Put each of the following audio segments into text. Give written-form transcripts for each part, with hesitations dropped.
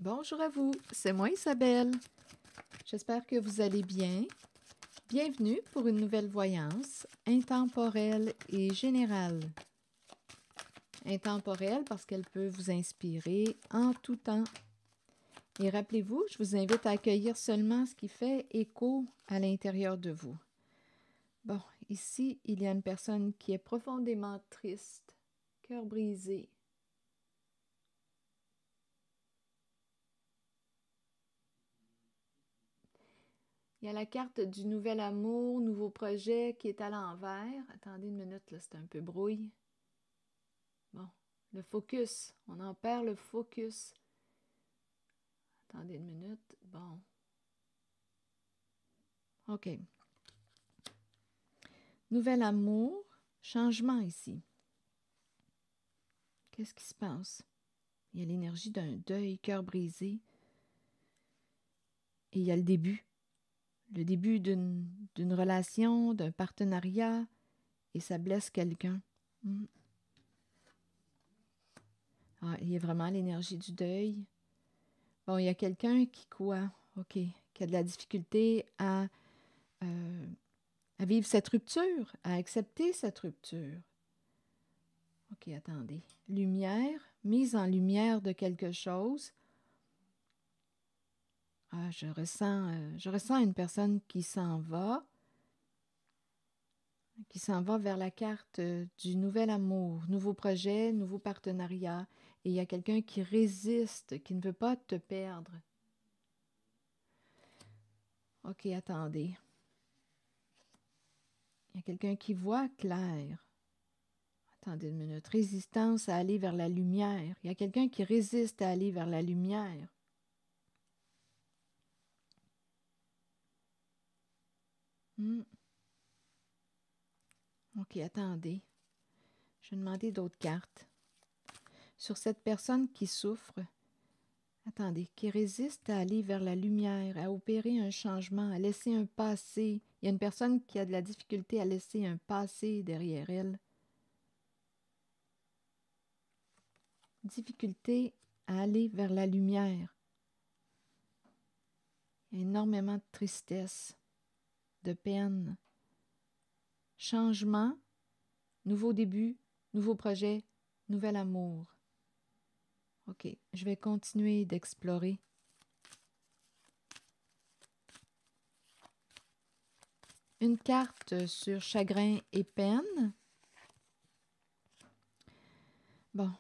Bonjour à vous, c'est moi Isabelle. J'espère que vous allez bien. Bienvenue pour une nouvelle voyance intemporelle et générale. Intemporelle parce qu'elle peut vous inspirer en tout temps. Et rappelez-vous, je vous invite à accueillir seulement ce qui fait écho à l'intérieur de vous. Bon, ici, il y a une personne qui est profondément triste, cœur brisé. Il y a la carte du nouvel amour, nouveau projet qui est à l'envers. Attendez une minute, là, c'est un peu brouille. Bon, le focus, on en perd le focus. Attendez une minute, bon. OK. Nouvel amour, changement ici. Qu'est-ce qui se passe? Il y a l'énergie d'un deuil, cœur brisé. Et il y a le début d'une relation, d'un partenariat, et ça blesse quelqu'un. Ah, il y a vraiment l'énergie du deuil. Bon, il y a quelqu'un qui quoi? OK, qui a de la difficulté à vivre cette rupture, à accepter cette rupture. OK, attendez. Lumière, mise en lumière de quelque chose. Ah, je ressens une personne qui s'en va vers la carte du nouvel amour, nouveau projet, nouveau partenariat. Et il y a quelqu'un qui résiste, qui ne veut pas te perdre. OK, attendez. Il y a quelqu'un qui voit clair. Attendez une minute. Résistance à aller vers la lumière. Il y a quelqu'un qui résiste à aller vers la lumière. OK, attendez. Je vais demander d'autres cartes. Sur cette personne qui souffre, attendez, qui résiste à aller vers la lumière, à opérer un changement, à laisser un passé. Il y a une personne qui a de la difficulté à laisser un passé derrière elle. Difficulté à aller vers la lumière. Il y a énormément de tristesse, de peine. Changement, nouveau début, nouveau projet, nouvel amour. OK, je vais continuer d'explorer. Une carte sur chagrin et peine. Bon,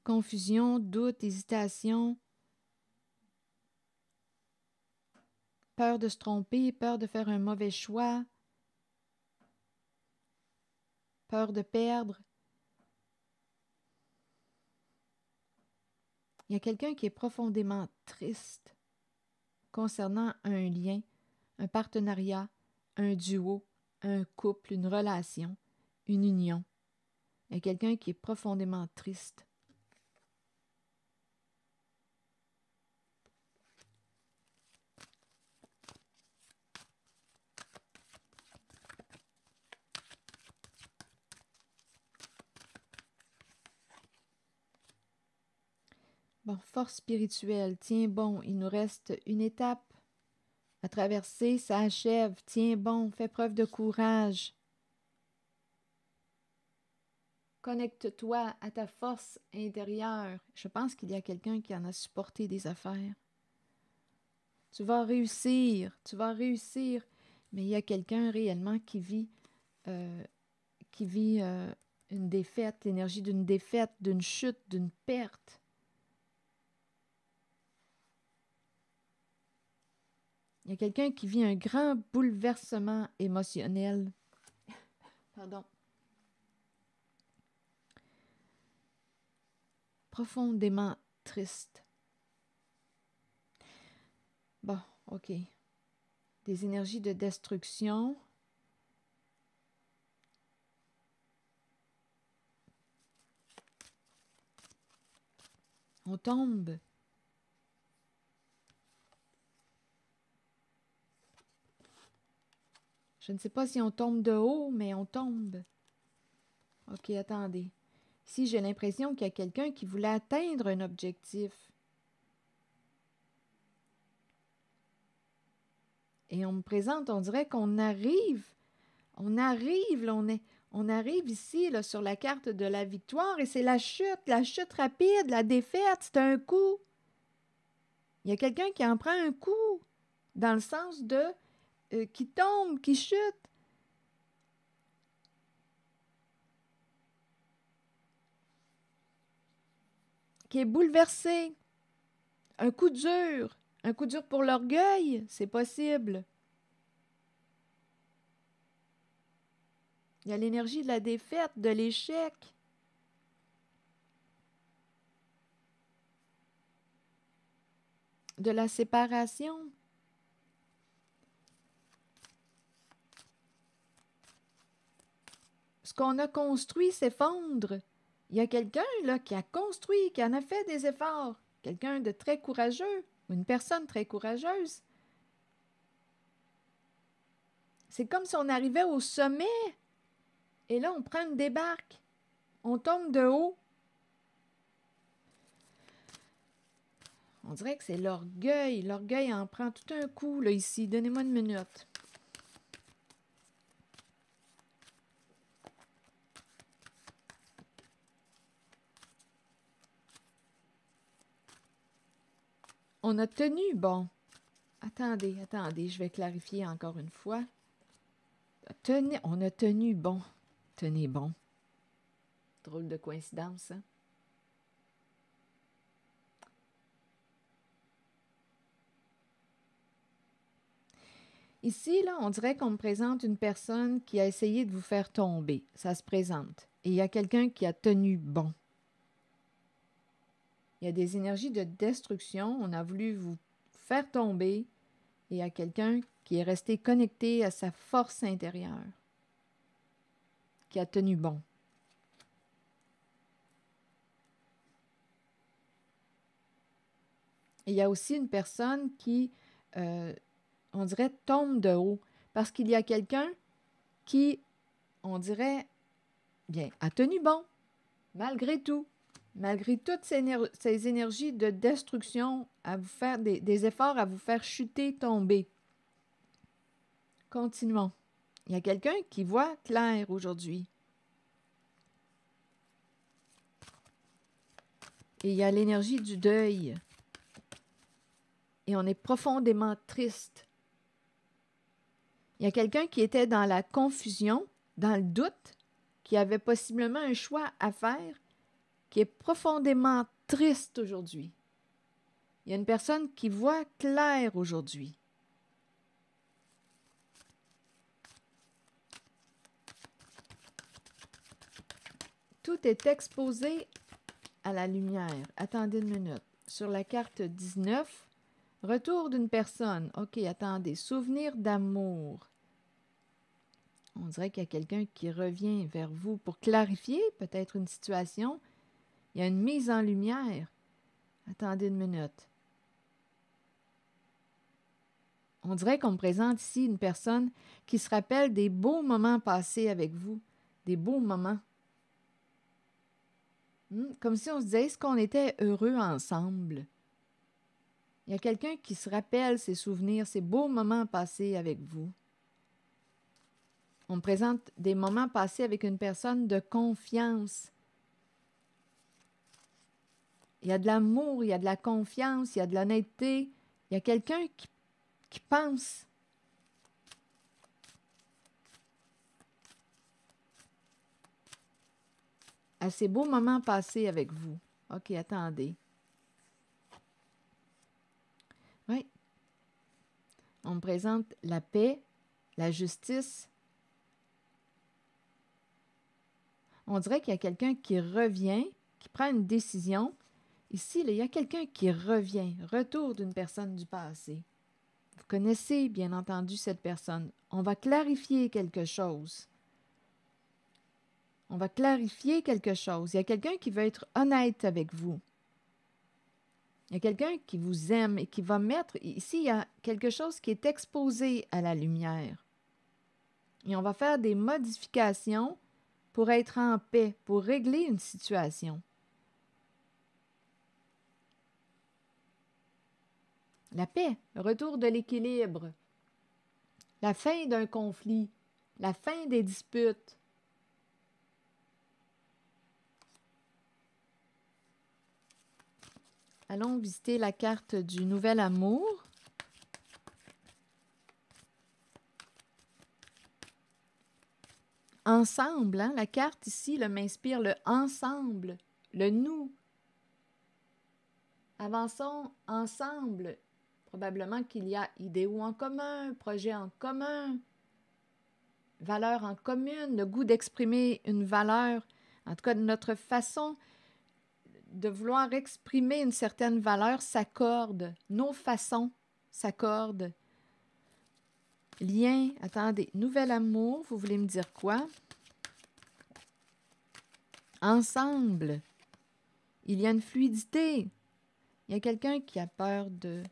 confusion, doute, hésitation, peur de se tromper, peur de faire un mauvais choix, peur de perdre. Il y a quelqu'un qui est profondément triste concernant un lien, un partenariat, un duo, un couple, une relation, une union. Il y a quelqu'un qui est profondément triste. Bon, force spirituelle, tiens bon, il nous reste une étape à traverser, ça achève, tiens bon, fais preuve de courage. Connecte-toi à ta force intérieure. Je pense qu'il y a quelqu'un qui en a supporté des affaires. Tu vas réussir, mais il y a quelqu'un réellement euh, qui vit une défaite, l'énergie d'une défaite, d'une chute, d'une perte. Il y a quelqu'un qui vit un grand bouleversement émotionnel. Pardon. Profondément triste. Bon, OK. Des énergies de destruction. On tombe. Je ne sais pas si on tombe de haut, mais on tombe. OK, attendez. Ici, j'ai l'impression qu'il y a quelqu'un qui voulait atteindre un objectif. Et on me présente, on dirait qu'on arrive, là, on arrive ici là, sur la carte de la victoire et c'est la chute rapide, la défaite, c'est un coup. Il y a quelqu'un qui en prend un coup, dans le sens de qui tombe, qui chute. Qui est bouleversé. Un coup dur pour l'orgueil, c'est possible. Il y a l'énergie de la défaite, de l'échec. De la séparation. Ce qu'on a construit s'effondre. Il y a quelqu'un là qui a construit, qui en a fait des efforts. Quelqu'un de très courageux, ou une personne très courageuse. C'est comme si on arrivait au sommet, et là on prend une débarque. On tombe de haut. On dirait que c'est l'orgueil. L'orgueil en prend tout un coup, là, ici. Donnez-moi une minute. On a tenu bon. Attendez, je vais clarifier encore une fois. On a tenu bon. Tenez bon. Drôle de coïncidence, hein? Ici, là, on dirait qu'on me présente une personne qui a essayé de vous faire tomber. Ça se présente. Et il y a quelqu'un qui a tenu bon. Il y a des énergies de destruction. On a voulu vous faire tomber. Et il y a quelqu'un qui est resté connecté à sa force intérieure. Qui a tenu bon. Et il y a aussi une personne qui, on dirait, tombe de haut. Parce qu'il y a quelqu'un qui, on dirait, bien, a tenu bon, malgré tout. Malgré toutes ces énergies de destruction, à vous faire des efforts à vous faire chuter, tomber. Continuons. Il y a quelqu'un qui voit clair aujourd'hui. Et il y a l'énergie du deuil. Et on est profondément triste. Il y a quelqu'un qui était dans la confusion, dans le doute, qui avait possiblement un choix à faire, qui est profondément triste aujourd'hui. Il y a une personne qui voit clair aujourd'hui. Tout est exposé à la lumière. Attendez une minute. Sur la carte 19, retour d'une personne. OK, attendez. Souvenir d'amour. On dirait qu'il y a quelqu'un qui revient vers vous pour clarifier peut-être une situation. Il y a une mise en lumière. Attendez une minute. On dirait qu'on me présente ici une personne qui se rappelle des beaux moments passés avec vous. Des beaux moments. Comme si on se disait, est-ce qu'on était heureux ensemble? Il y a quelqu'un qui se rappelle ses souvenirs, ces beaux moments passés avec vous. On me présente des moments passés avec une personne de confiance. Il y a de l'amour, il y a de la confiance, il y a de l'honnêteté. Il y a quelqu'un qui pense. À ces beaux moments passés avec vous. OK, attendez. Oui. On me présente la paix, la justice. On dirait qu'il y a quelqu'un qui revient, qui prend une décision. Ici, là, il y a quelqu'un qui revient, retour d'une personne du passé. Vous connaissez, bien entendu, cette personne. On va clarifier quelque chose. On va clarifier quelque chose. Il y a quelqu'un qui veut être honnête avec vous. Il y a quelqu'un qui vous aime et qui va mettre... Ici, il y a quelque chose qui est exposé à la lumière. Et on va faire des modifications pour être en paix, pour régler une situation. La paix, le retour de l'équilibre. la fin d'un conflit, la fin des disputes. Allons visiter la carte du nouvel amour. Ensemble, hein? La carte ici m'inspire le ensemble, le nous. Avançons ensemble. Probablement qu'il y a idéaux en commun, projets en commun, valeurs en commune, le goût d'exprimer une valeur, en tout cas notre façon de vouloir exprimer une certaine valeur s'accorde, nos façons s'accordent. Lien, attendez, nouvel amour, vous voulez me dire quoi? Ensemble, il y a une fluidité. Il y a quelqu'un qui a peur de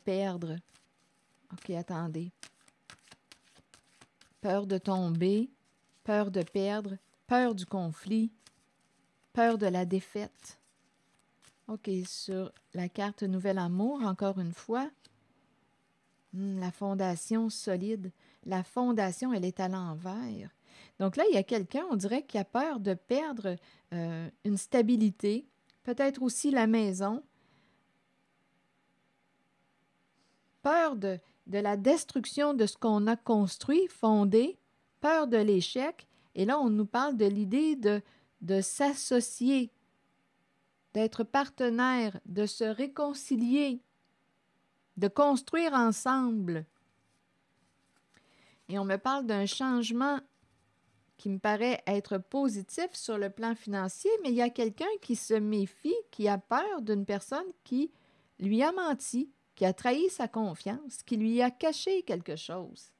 perdre. OK, attendez. Peur de tomber, peur de perdre, peur du conflit, peur de la défaite. OK, sur la carte Nouvel Amour, encore une fois, la fondation solide. La fondation, elle est à l'envers. Donc là, il y a quelqu'un, on dirait, qui a peur de perdre une stabilité, peut-être aussi la maison, peur de la destruction de ce qu'on a construit, fondé, peur de l'échec. Et là, on nous parle de l'idée de s'associer, d'être partenaire, de se réconcilier, de construire ensemble. Et on me parle d'un changement qui me paraît être positif sur le plan financier, mais il y a quelqu'un qui se méfie, qui a peur d'une personne qui lui a menti, qui a trahi sa confiance, qui lui a caché quelque chose.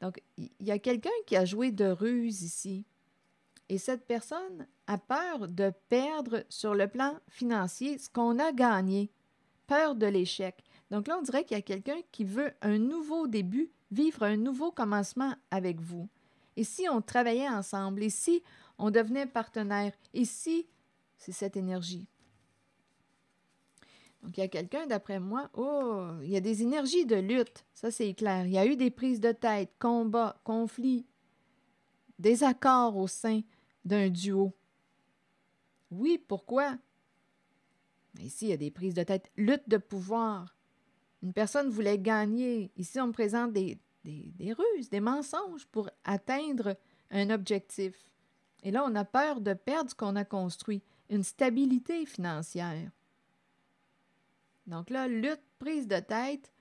Donc, il y a quelqu'un qui a joué de ruse ici. Et cette personne a peur de perdre sur le plan financier ce qu'on a gagné. Peur de l'échec. Donc là, on dirait qu'il y a quelqu'un qui veut un nouveau début, vivre un nouveau commencement avec vous. Et si on travaillait ensemble, et si on devenait partenaire, et si c'est cette énergie. Donc, il y a quelqu'un, d'après moi, il y a des énergies de lutte, ça c'est clair. Il y a eu des prises de tête, combats, conflits, désaccords au sein d'un duo. Oui, pourquoi? Mais ici, il y a des prises de tête, lutte de pouvoir. Une personne voulait gagner. Ici, on me présente des ruses, des mensonges pour atteindre un objectif. Et là, on a peur de perdre ce qu'on a construit, une stabilité financière. Donc là, lutte, prise de tête,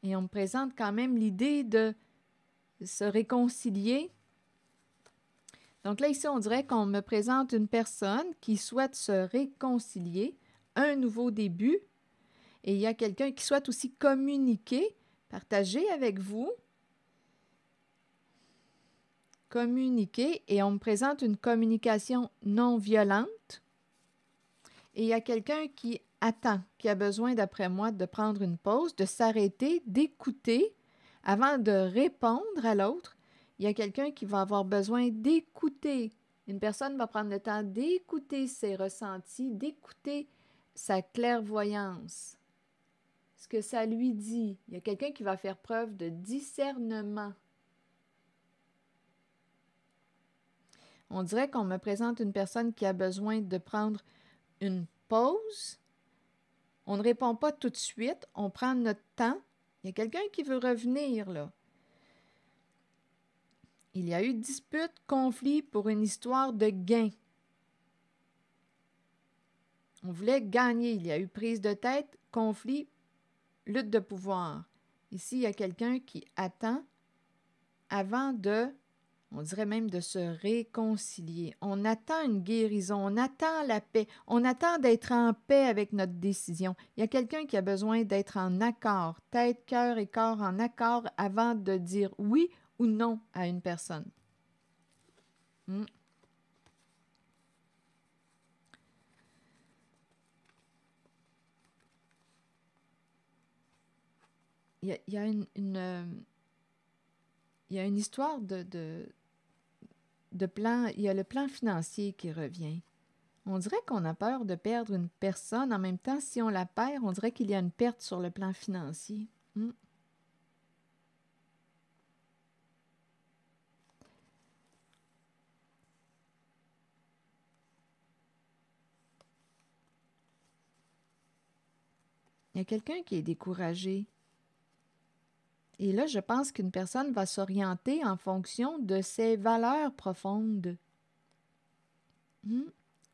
et on me présente quand même l'idée de se réconcilier. Donc là, ici, on dirait qu'on me présente une personne qui souhaite se réconcilier, un nouveau début, et il y a quelqu'un qui souhaite aussi communiquer, partager avec vous, communiquer, et on me présente une communication non violente. Et il y a quelqu'un qui attend, qui a besoin, d'après moi, de prendre une pause, de s'arrêter, d'écouter avant de répondre à l'autre. Il y a quelqu'un qui va avoir besoin d'écouter. Une personne va prendre le temps d'écouter ses ressentis, d'écouter sa clairvoyance, ce que ça lui dit. Il y a quelqu'un qui va faire preuve de discernement. On dirait qu'on me présente une personne qui a besoin de prendre une pause. On ne répond pas tout de suite, on prend notre temps. Il y a quelqu'un qui veut revenir, là. Il y a eu dispute, conflit pour une histoire de gain. On voulait gagner. Il y a eu prise de tête, conflit, lutte de pouvoir. Ici, il y a quelqu'un qui attend avant on dirait même de se réconcilier. On attend une guérison, on attend la paix, on attend d'être en paix avec notre décision. Il y a quelqu'un qui a besoin d'être en accord, tête, cœur et corps en accord avant de dire oui ou non à une personne. Il y a une histoire de plan, il y a le plan financier qui revient. On dirait qu'on a peur de perdre une personne. En même temps, si on la perd, on dirait qu'il y a une perte sur le plan financier. Il y a quelqu'un qui est découragé. Et là, je pense qu'une personne va s'orienter en fonction de ses valeurs profondes. Il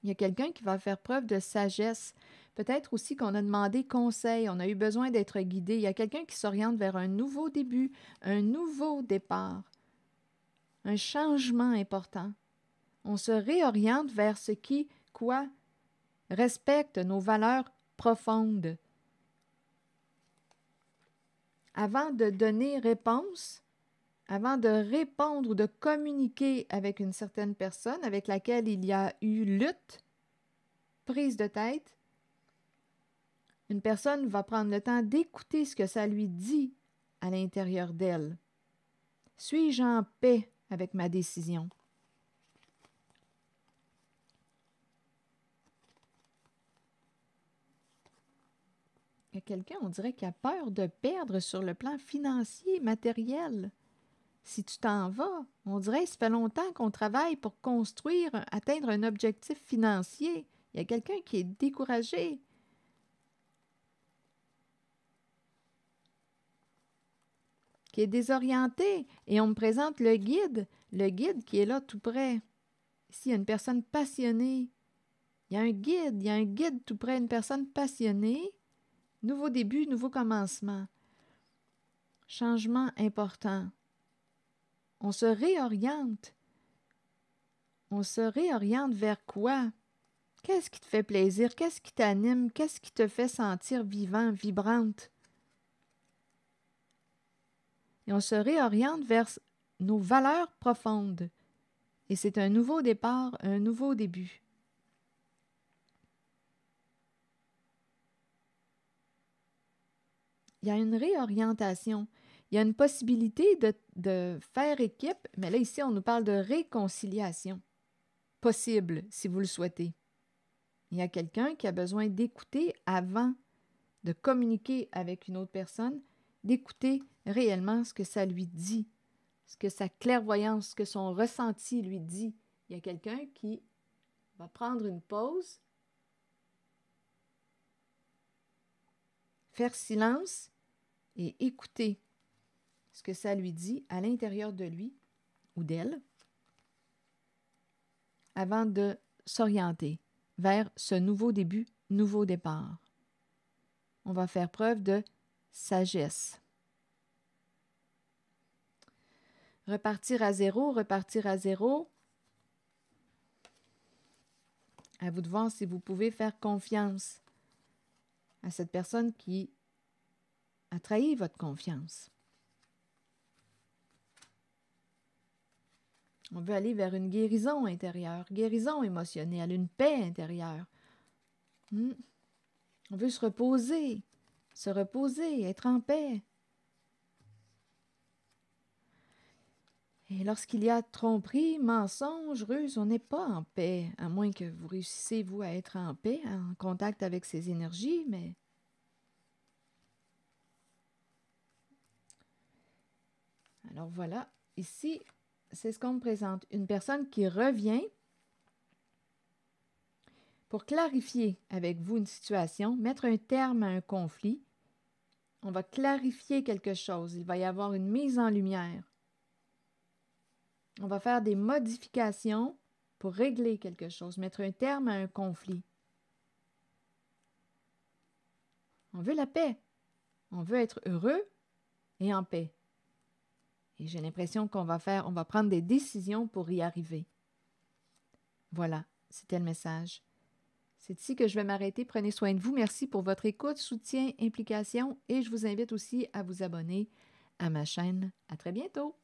y a quelqu'un qui va faire preuve de sagesse. Peut-être aussi qu'on a demandé conseil, on a eu besoin d'être guidé. Il y a quelqu'un qui s'oriente vers un nouveau début, un nouveau départ, un changement important. On se réoriente vers ce qui, respecte nos valeurs profondes. Avant de donner réponse, avant de répondre ou de communiquer avec une certaine personne avec laquelle il y a eu lutte, prise de tête, une personne va prendre le temps d'écouter ce que ça lui dit à l'intérieur d'elle. Suis-je en paix avec ma décision? Il y a quelqu'un, on dirait, qui a peur de perdre sur le plan financier, matériel. Si tu t'en vas, on dirait que ça fait longtemps qu'on travaille pour construire, atteindre un objectif financier. Il y a quelqu'un qui est découragé. Qui est désorienté. Et on me présente le guide qui est là tout près. Ici, il y a une personne passionnée. Il y a un guide tout près, une personne passionnée. Nouveau début, nouveau commencement. Changement important. On se réoriente. On se réoriente vers quoi? Qu'est-ce qui te fait plaisir? Qu'est-ce qui t'anime? Qu'est-ce qui te fait sentir vivant, vibrante? Et on se réoriente vers nos valeurs profondes. Et c'est un nouveau départ, un nouveau début. Il y a une réorientation. Il y a une possibilité de faire équipe, mais là, ici, on nous parle de réconciliation. Possible, si vous le souhaitez. Il y a quelqu'un qui a besoin d'écouter avant de communiquer avec une autre personne, d'écouter réellement ce que ça lui dit, ce que sa clairvoyance, ce que son ressenti lui dit. Il y a quelqu'un qui va prendre une pause, faire silence et écouter ce que ça lui dit à l'intérieur de lui ou d'elle avant de s'orienter vers ce nouveau début, nouveau départ. On va faire preuve de sagesse. Repartir à zéro. À vous de voir si vous pouvez faire confiance à cette personne qui a trahi votre confiance. On veut aller vers une guérison intérieure, guérison émotionnelle, une paix intérieure. On veut se reposer, être en paix. Et lorsqu'il y a tromperie, mensonge, ruse, on n'est pas en paix, à moins que vous réussissiez, vous, à être en paix, en contact avec ces énergies, mais... Alors voilà, ici, c'est ce qu'on me présente. Une personne qui revient pour clarifier avec vous une situation, mettre un terme à un conflit. On va clarifier quelque chose. Il va y avoir une mise en lumière. On va faire des modifications pour régler quelque chose, mettre un terme à un conflit. On veut la paix. On veut être heureux et en paix. Et j'ai l'impression qu'on va prendre des décisions pour y arriver. Voilà, c'était le message. C'est ici que je vais m'arrêter. Prenez soin de vous. Merci pour votre écoute, soutien, implication et je vous invite aussi à vous abonner à ma chaîne. À très bientôt!